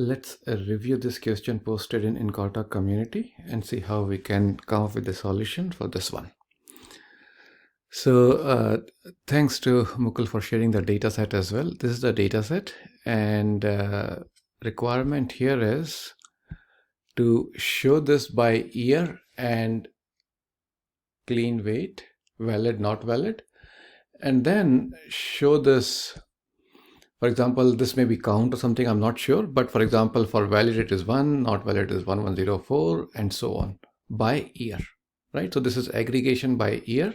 Let's review this question posted in Encarta community and see how we can come up with a solution for this one. So thanks to Mukul for sharing the data set as well. This is the data set, and requirement here is to show this by year and clean weight, valid, not valid, and then show this. For example, this may be count or something, I'm not sure, but for example, for valid it is 1, not valid is 1104, and so on, by year, right? So this is aggregation by year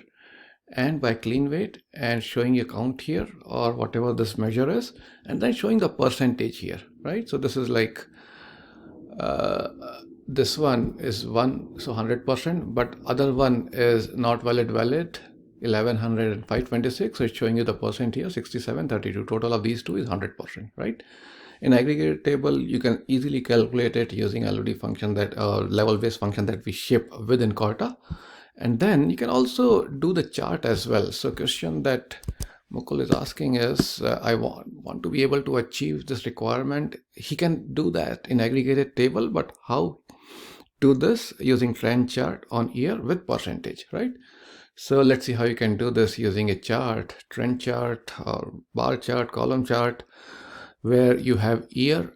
and by clean weight, and showing a count here or whatever this measure is, and then showing the percentage here, right? So this is like, this one is 1, so 100%, but other one is not valid, 1100 and 526, so it's showing you the percent here, 6732. Total of these two is 100%, right? In aggregate table, you can easily calculate it using LOD function, that level-based function that we ship with Encarta. And then you can also do the chart as well. So question that Mukul is asking is, I want to be able to achieve this requirement. He can do that in aggregated table, but how do this using trend chart on year with percentage, right? So let's see how you can do this using a chart, trend chart or bar chart, column chart, where you have year,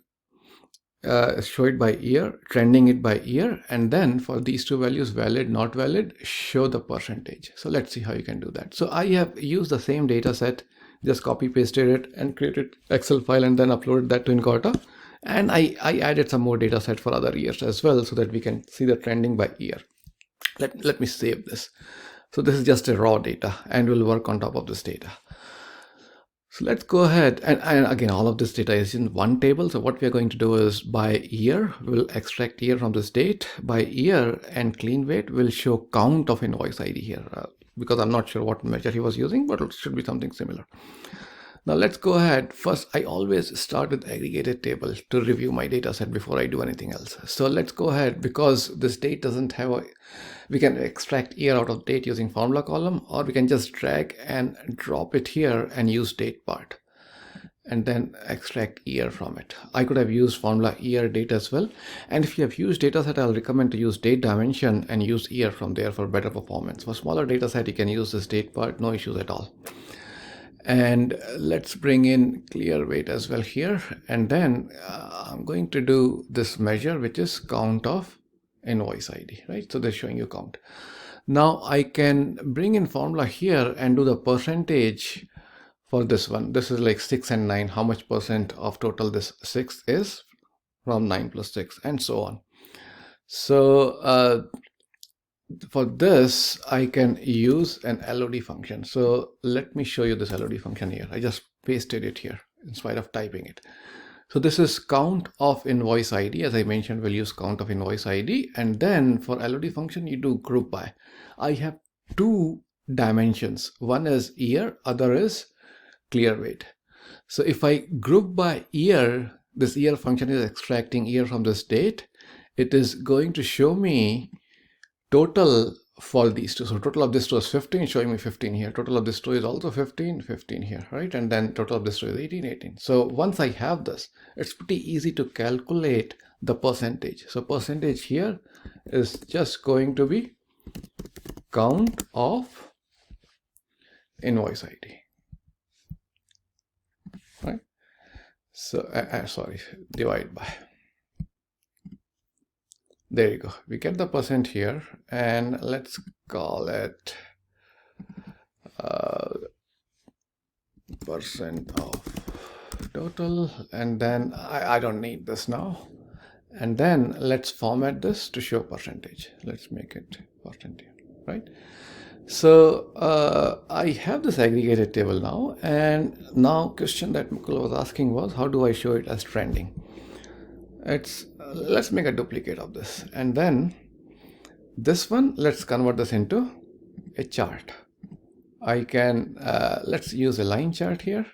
show it by year, trending it by year, and then for these two values, valid, not valid, show the percentage. So let's see how you can do that. So I have used the same data set, just copy pasted it and created Excel file and then uploaded that to Encarta. And I added some more data set for other years as well, so that we can see the trending by year. Let me save this. So this is just a raw data, and we'll work on top of this data. So let's go ahead, and again, all of this data is in one table. So what we are going to do is by year, we'll extract year from this date. By year and clean weight, we'll show count of invoice ID here, because I'm not sure what measure he was using, but it should be something similar. Now let's go ahead. First, I always start with aggregated table to review my data set before I do anything else. So let's go ahead, because this date doesn't have a, we can extract year out of date using formula column, or we can just drag and drop it here and use date part and then extract year from it. I could have used formula year date as well. And if you have used data set, I'll recommend to use date dimension and use year from there for better performance. For smaller data set, you can use this date part, no issues at all. And let's bring in clear weight as well here. And then I'm going to do this measure, which is count of invoice ID, right? So they're showing you count. Now I can bring in formula here and do the percentage for this one. This is like 6 and 9. How much percent of total this 6 is from 9 plus 6 and so on. So for this, I can use an LOD function. So let me show you this LOD function here. I just pasted it here in spite of typing it. So this is count of invoice ID. As I mentioned, we'll use count of invoice ID. And then for LOD function, you do group by. I have two dimensions. One is year, other is clear weight. So if I group by year, this year function is extracting year from this date. It is going to show me total for these two. So total of this two is 15, showing me 15 here. Total of this two is also 15, 15 here, right? And then total of this two is 18, 18. So once I have this, it's pretty easy to calculate the percentage. So percentage here is just going to be count of invoice ID, right? So sorry, divide by. There you go. We get the percent here, and let's call it percent of total. And then I don't need this now. And then let's format this to show percentage. Let's make it percentage, right? So I have this aggregated table now, and now question that Mukul was asking was, how do I show it as trending? Let's make a duplicate of this, and then this one, let's convert this into a chart. I can let's use a line chart here,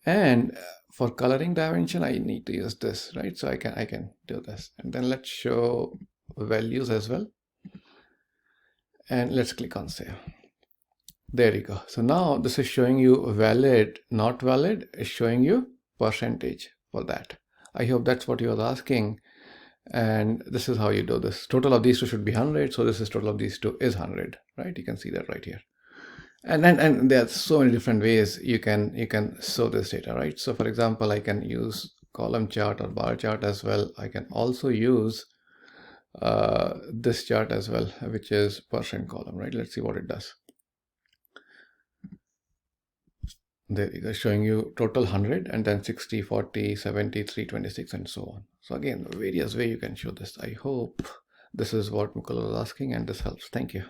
and for coloring dimension, I need to use this, right? So I can do this, and then let's show values as well, and let's click on save. There you go. So now this is showing you valid, not valid. It's showing you percentage for that. I hope that's what you are asking. And this is how you do this. Total of these two should be 100. So this is total of these two is 100, right? You can see that right here. And there are so many different ways you can show this data, right? So for example, I can use column chart or bar chart as well. I can also use this chart as well, which is percent column, right? Let's see what it does. There you go, showing you total 100 and then 60, 40, 70, 326 and so on. So again, various way you can show this. I hope this is what Mukul was asking and this helps. Thank you.